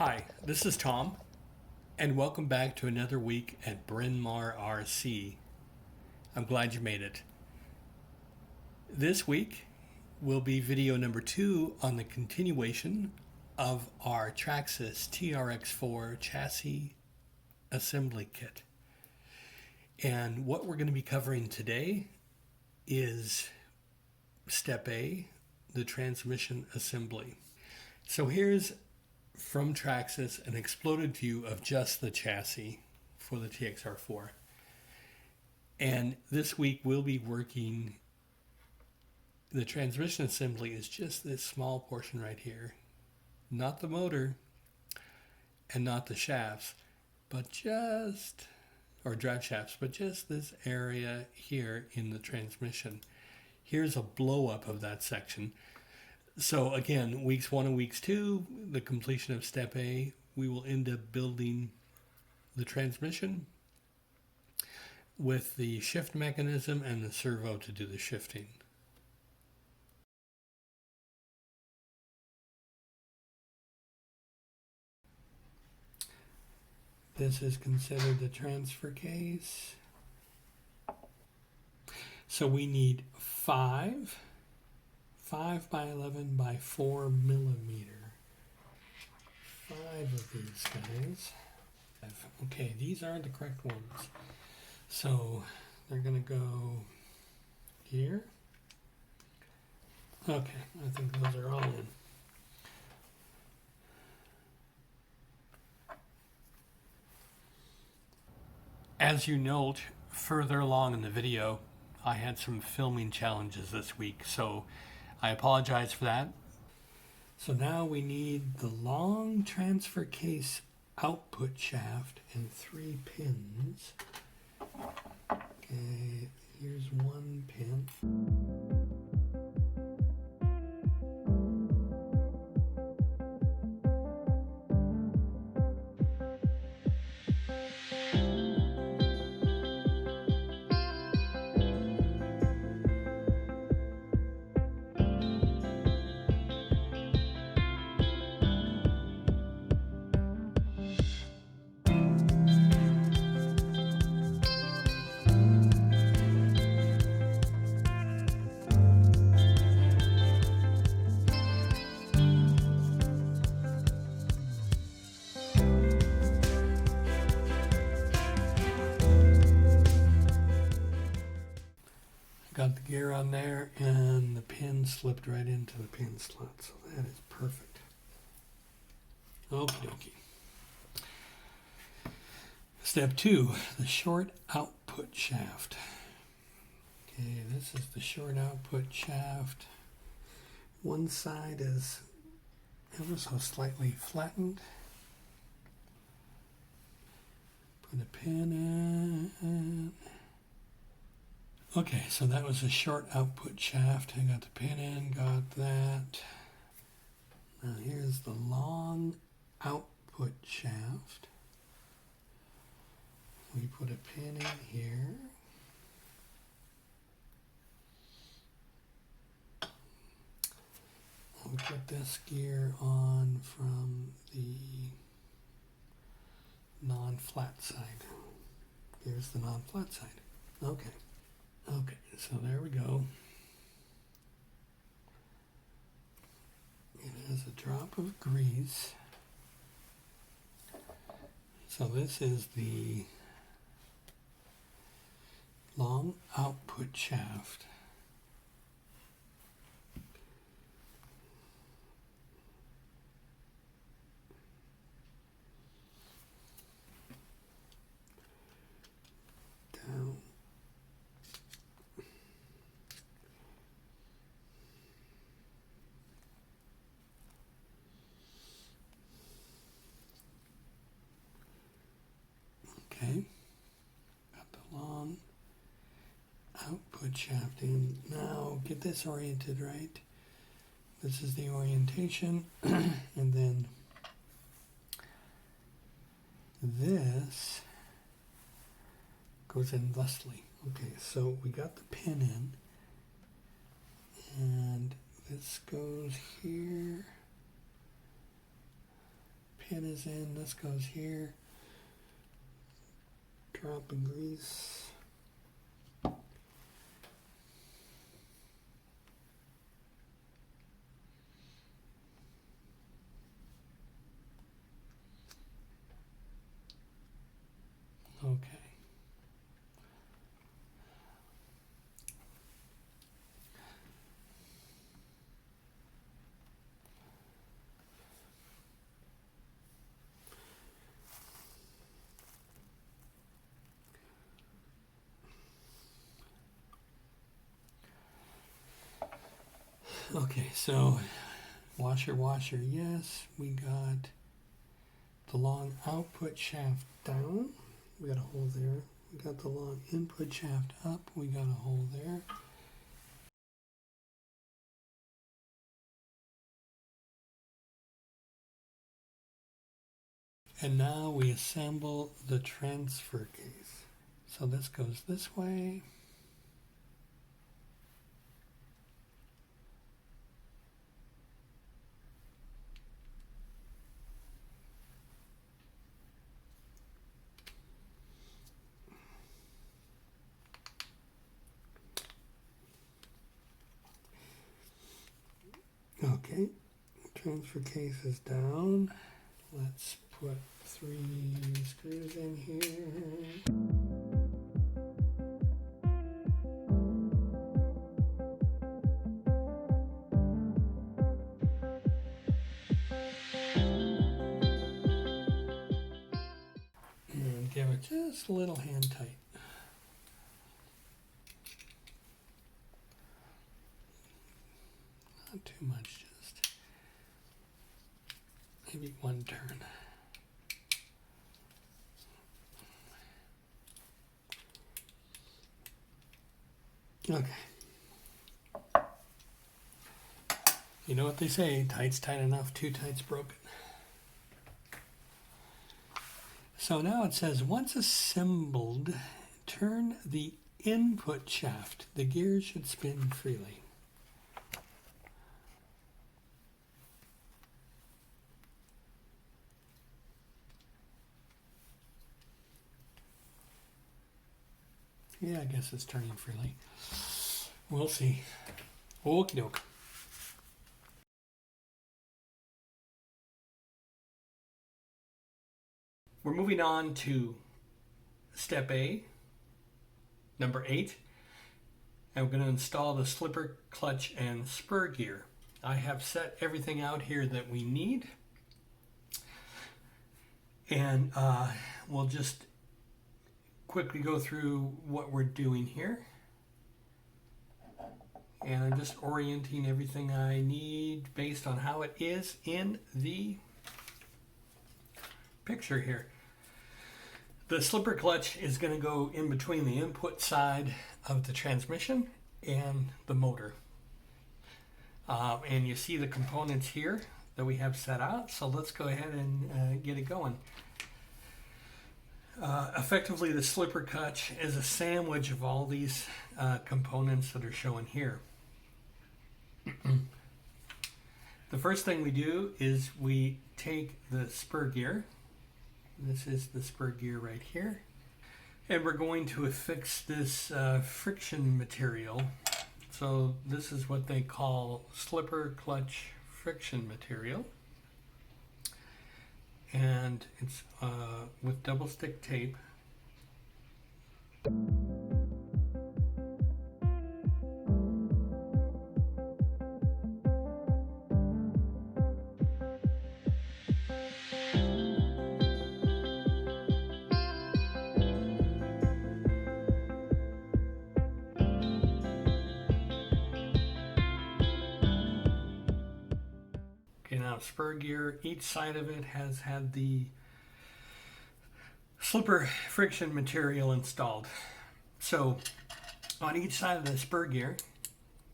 Hi, this is Tom, and welcome back to another week at Bryn Mawr RC. I'm glad you made it. This week will be video number 2 on the continuation of our Traxxas TRX4 chassis assembly kit. And what we're going to be covering today is Step A, the transmission assembly. So here's from Traxxas an exploded view of just the chassis for the TRX4. And this week we'll be working, the transmission assembly is just this small portion right here. Not the motor and not the shafts, but just, or drive shafts, but just this area here in the transmission. Here's a blow up of that section. So again, weeks 1 and weeks 2, the completion of Step A, we will end up building the transmission with the shift mechanism and the servo to do the shifting. This is considered the transfer case. So we need 5 by 11 by 4 millimeter. 5 of these guys. Okay, these are the correct ones. So they're gonna go here. Okay, I think those are all in. As you note further along in the video, I had some filming challenges this week, so I apologize for that. So now we need the long transfer case output shaft and 3 pins. Okay, here's 1 pin. Got the gear on there and the pin slipped right into the pin slot, so that is perfect. Okie dokie. Step 2, the short output shaft. Okay, this is the short output shaft. One side is ever so slightly flattened. Put a pin in. Okay, so that was a short output shaft. I got the pin in, got that. Now here's the long output shaft. We put a pin in here. We put this gear on from the non-flat side. Here's the non-flat side. Okay. Okay, so there we go. It has a drop of grease. So this is the long output shaft. Down. Okay, got the long output shaft in. Now get this oriented right. This is the orientation, and then this goes in thusly. Okay, so we got the pin in, and this goes here, pin pin is in. This goes here. Drop in grease. Okay. Okay, so washer, yes. We got the long output shaft down. We got a hole there. We got the long input shaft up. We got a hole there. And now we assemble the transfer case. So this goes this way. Okay, transfer case is down. Let's put 3 screws in here. And give it just a little hand tight. Not too much, just maybe 1 turn. Okay. You know what they say, tight's tight enough, too tight's broken. So now it says, once assembled, turn the input shaft. The gears should spin freely. Yeah, I guess it's turning freely. We'll see. Okie doke. We're moving on to step A, number 8. And we're going to install the slipper, clutch, and spur gear. I have set everything out here that we need. And we'll just quickly go through what we're doing here. And I'm just orienting everything I need based on how it is in the picture here. The slipper clutch is going to go in between the input side of the transmission and the motor. And you see the components here that we have set out. So let's go ahead and get it going. Effectively, the slipper clutch is a sandwich of all these components that are shown here. The first thing we do is we take the spur gear. This is the spur gear right here. And we're going to affix this friction material. So this is what they call slipper clutch friction material. And it's with double stick tape. Okay, now spur gear, each side of it has had the slipper friction material installed. So on each side of the spur gear,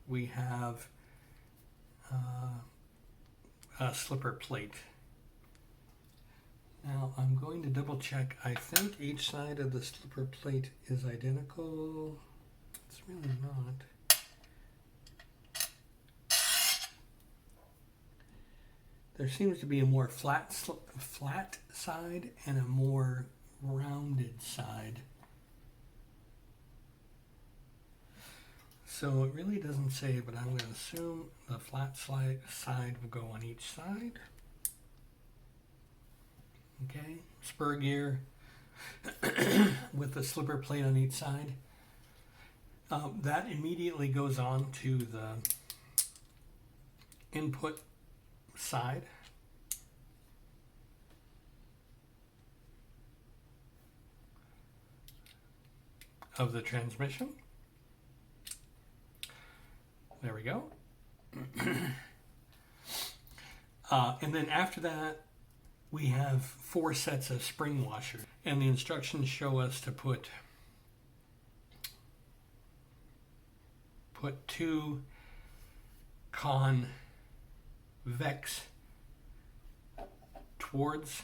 we have a slipper plate. Now I'm going to double check. I think each side of the slipper plate is identical. It's really not. there seems to be a more flat side and a more rounded side. So it really doesn't say, but I'm going to assume the flat side will go on each side. Okay, spur gear with the slipper plate on each side. That immediately goes on to the input side. Of the transmission. There we go. And then after that, we have 4 sets of spring washers. And the instructions show us to put 2 convex towards,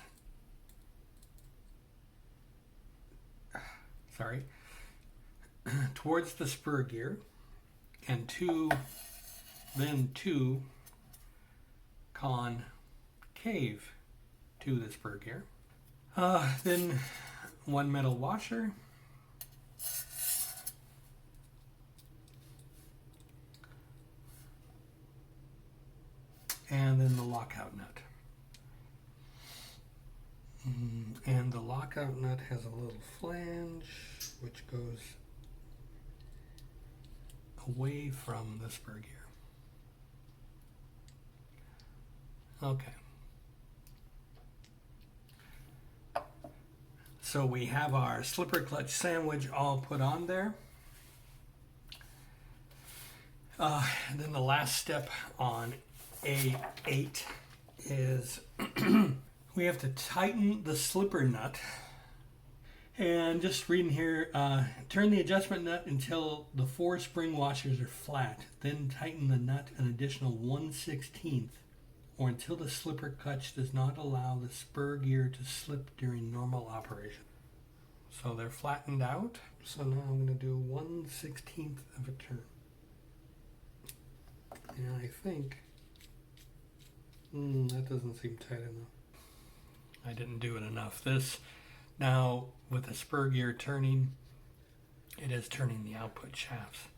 towards the spur gear, and 2 concave to the spur gear. Then 1 metal washer, and then the lockout nut. And the lockout nut has a little flange which goes away from the spur gear. Okay. So we have our slipper clutch sandwich all put on there. And then the last step on A8 is we have to tighten the slipper nut. And just reading here, turn the adjustment nut until the 4 spring washers are flat. Then tighten the nut an additional 1/16 or until the slipper clutch does not allow the spur gear to slip during normal operation. So they're flattened out. So now I'm going to do 1/16 of a turn. And I think that doesn't seem tight enough. I didn't do it enough. This now with the spur gear turning, it is turning the output shafts.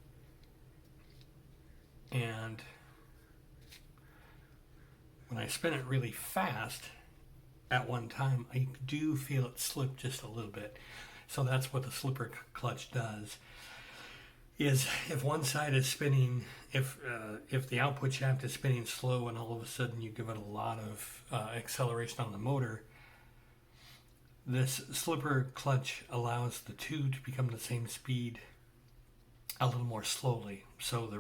And when I spin it really fast at one time, I do feel it slip just a little bit. So that's what the slipper clutch does. Is if one side is spinning, if the output shaft is spinning slow and all of a sudden you give it a lot of acceleration on the motor, this slipper clutch allows the 2 to become the same speed a little more slowly. So the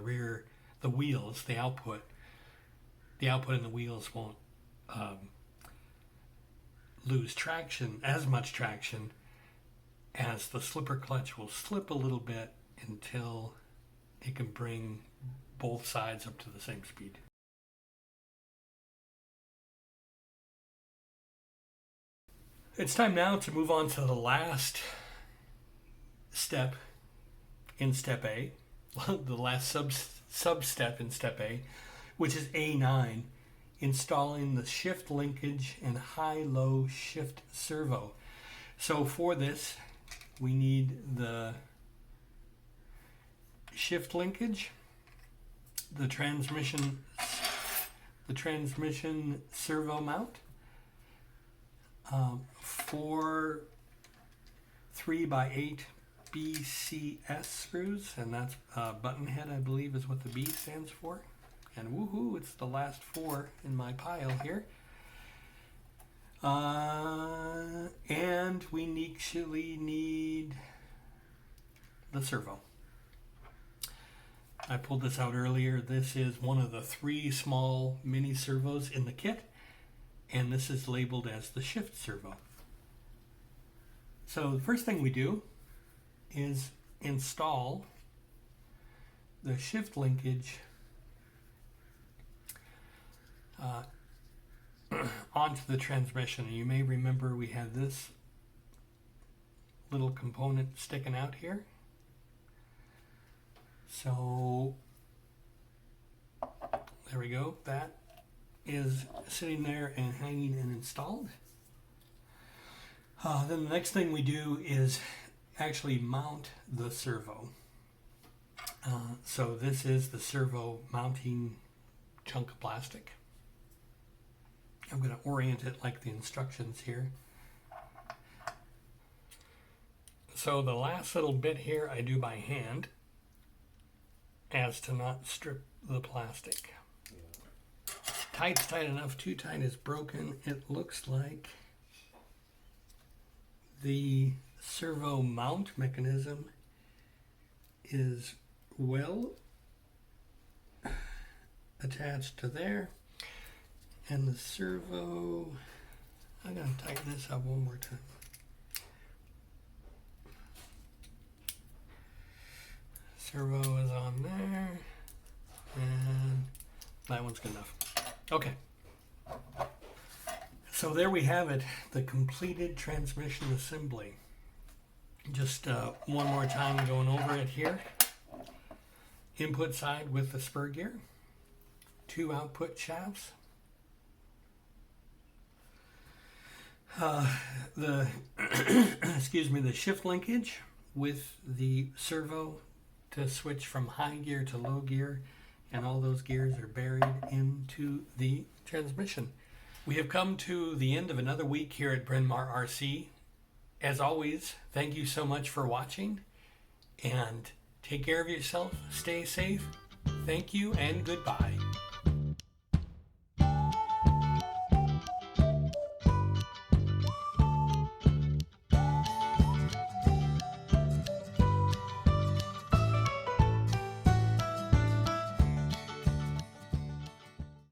wheels, the output in the wheels won't lose traction, as much traction, as the slipper clutch will slip a little bit until it can bring both sides up to the same speed. It's time now to move on to the last step in step A, the last sub-step in step A, which is A9, installing the shift linkage and high-low shift servo. So for this, we need the shift linkage, the transmission servo mount, 4 3x8 BCS screws, and that's button head, I believe, is what the B stands for. And woohoo, it's the last 4 in my pile here. And we actually need the servo. I pulled this out earlier. This is one of the 3 small mini servos in the kit, and this is labeled as the shift servo. So the first thing we do is install the shift linkage onto the transmission. And you may remember we had this little component sticking out here. So there we go. That is sitting there and hanging and installed. Then the next thing we do is actually mount the servo. So this is the servo mounting chunk of plastic. I'm going to orient it like the instructions here. So the last little bit here I do by hand as to not strip the plastic. Tight's tight enough, too tight is broken. It looks like the servo mount mechanism is well attached to there. And the servo, I'm going to tighten this up one more time. Servo is on there, and that one's good enough. Okay. So there we have it, the completed transmission assembly. Just one more time going over it here. Input side with the spur gear, 2 output shafts. The excuse me, the shift linkage with the servo to switch from high gear to low gear, and all those gears are buried into the transmission. We have come to the end of another week here at Bryn Mawr RC. As always, thank you so much for watching, and take care of yourself, stay safe, thank you, and goodbye.